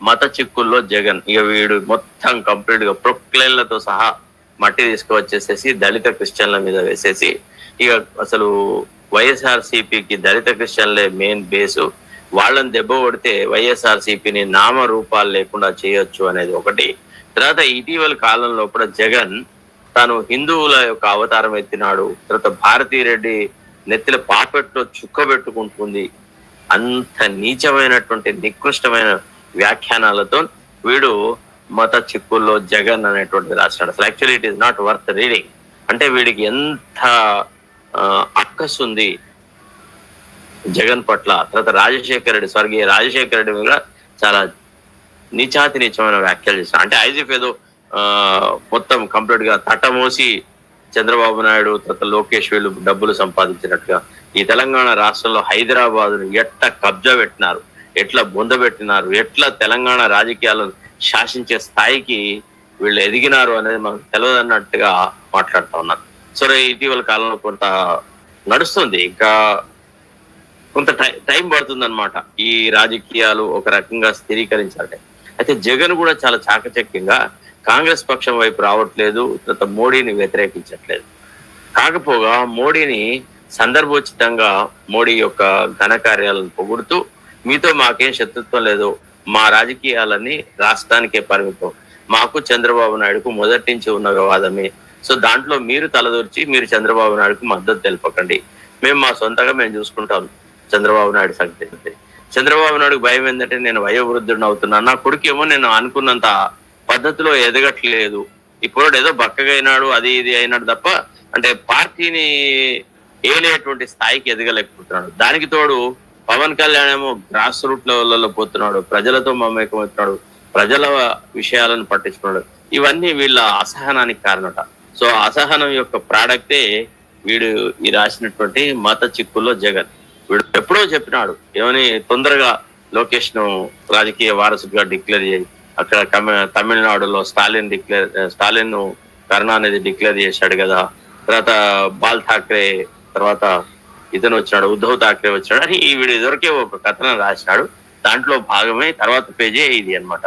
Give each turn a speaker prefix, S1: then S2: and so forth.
S1: మత చిక్కుల్లో జగన్. ఇక వీడు మొత్తం కంప్లీట్ గా ప్రొక్లైన్లతో సహా మట్టి తీసుకువచ్చేసేసి దళిత క్రిస్టియన్ల మీద వేసేసి ఇక అసలు వైఎస్ఆర్సీపీకి దళిత క్రిస్టియన్లే మెయిన్ బేసు. వాళ్ళని దెబ్బ కొడితే వైఎస్ఆర్సీపీని నామ రూపాలు లేకుండా చేయొచ్చు అనేది ఒకటి. తర్వాత ఇటీవల కాలంలో కూడా జగన్ తాను హిందువుల యొక్క అవతారం ఎత్తినాడు. తర్వాత భారతీరెడ్డి నెత్తిల పాపెట్లో చుక్క పెట్టుకుంటుంది. అంత నీచమైనటువంటి నికృష్టమైన వ్యాఖ్యానాలతో వీడు మత చిక్కుల్లో జగన్ అనేటువంటిది రాసినాడు. అసలు actually it is not worth reading. అంటే వీడికి ఎంత అక్కసు ఉంది జగన్ పట్ల. తర్వాత రాజశేఖర రెడ్డి, స్వర్గీయ రాజశేఖర రెడ్డి కూడా చాలా నీచాతి నీచమైన వ్యాఖ్యలు చేశారు. అంటే ఐజిఫ్ ఏదో మొత్తం కంప్లీట్ గా తట్టమోసి చంద్రబాబు నాయుడు తర్వాత లోకేష్ వీళ్ళు డబ్బులు సంపాదించినట్టుగా ఈ తెలంగాణ రాష్ట్రంలో హైదరాబాద్ ఎట్లా కబ్జా పెట్టినారు, ఎట్లా బొందబెట్టినారు, ఎట్లా తెలంగాణ రాజకీయాలను శాసించే స్థాయికి వీళ్ళు ఎదిగినారు అనేది మనకు తెలియదన్నట్టుగా మాట్లాడుతూ ఉన్నారు. సో ఇటీవల కాలంలో కొంత నడుస్తుంది, ఇంకా కొంత టైం పడుతుంది అనమాట ఈ రాజకీయాలు ఒక రకంగా స్థిరీకరించాలంటే. అయితే జగన్ కూడా చాలా చాకచక్యంగా కాంగ్రెస్ పక్షం వైపు రావట్లేదు, తర్వాత మోడీని వ్యతిరేకించట్లేదు. కాకపోగా మోడీని సందర్భోచితంగా మోడీ యొక్క ఘనకార్యాలను పొగుడుతూ మీతో మాకేం శత్రుత్వం లేదు, మా రాజకీయాలన్నీ రాష్ట్రానికే పరిమితం, మాకు చంద్రబాబు నాయుడుకు మొదటి నుంచి ఉన్న వివాదమే, సో దాంట్లో మీరు తలదూర్చి మీరు చంద్రబాబు నాయుడుకు మద్దతు తెలపకండి, మేము మా సొంతంగా మేము చూసుకుంటాం చంద్రబాబు నాయుడు సంగతి. చంద్రబాబు నాయుడుకు భయం ఏంటంటే నేను వయోవృద్ధుడిని అవుతున్నాను, నా కొడుకేమో నేను అనుకున్నంత పద్ధతిలో ఎదగట్లేదు, ఇప్పుడు ఏదో బక్కగా అయినాడు అది ఇది అయినాడు తప్ప అంటే పార్టీని ఏలేటువంటి స్థాయికి ఎదగలేకపోతున్నాడు. దానికి తోడు పవన్ కళ్యాణ్ ఏమో గ్రాస్ రూట్ లెవెల్లో పోతున్నాడు, ప్రజలతో మమేకమవుతున్నాడు, ప్రజల విషయాలను పట్టించుకున్నాడు. ఇవన్నీ వీళ్ళ అసహనానికి కారణట. సో అసహనం యొక్క ప్రాడక్టే వీడు ఈ రాసినటువంటి మత చిక్కుల్లో జగన్. వీడు ఎప్పుడో చెప్పినాడు ఏమని, తొందరగా లోకేష్ ను రాజకీయ వారసుడిగా డిక్లేర్ చేయి, అక్కడ తమిళనాడులో స్టాలిన్ ను కరుణానిధి డిక్లేర్ చేశాడు కదా, తర్వాత బాల్ ఠాక్రే, తర్వాత ఇతను వచ్చినాడు ఉద్ధవ్ ఠాక్రే వచ్చినాడు అని ఈ వీడు దొరికే ఒక కథనం రాసినాడు. దాంట్లో భాగమే తర్వాత పేజే ఇది అన్నమాట.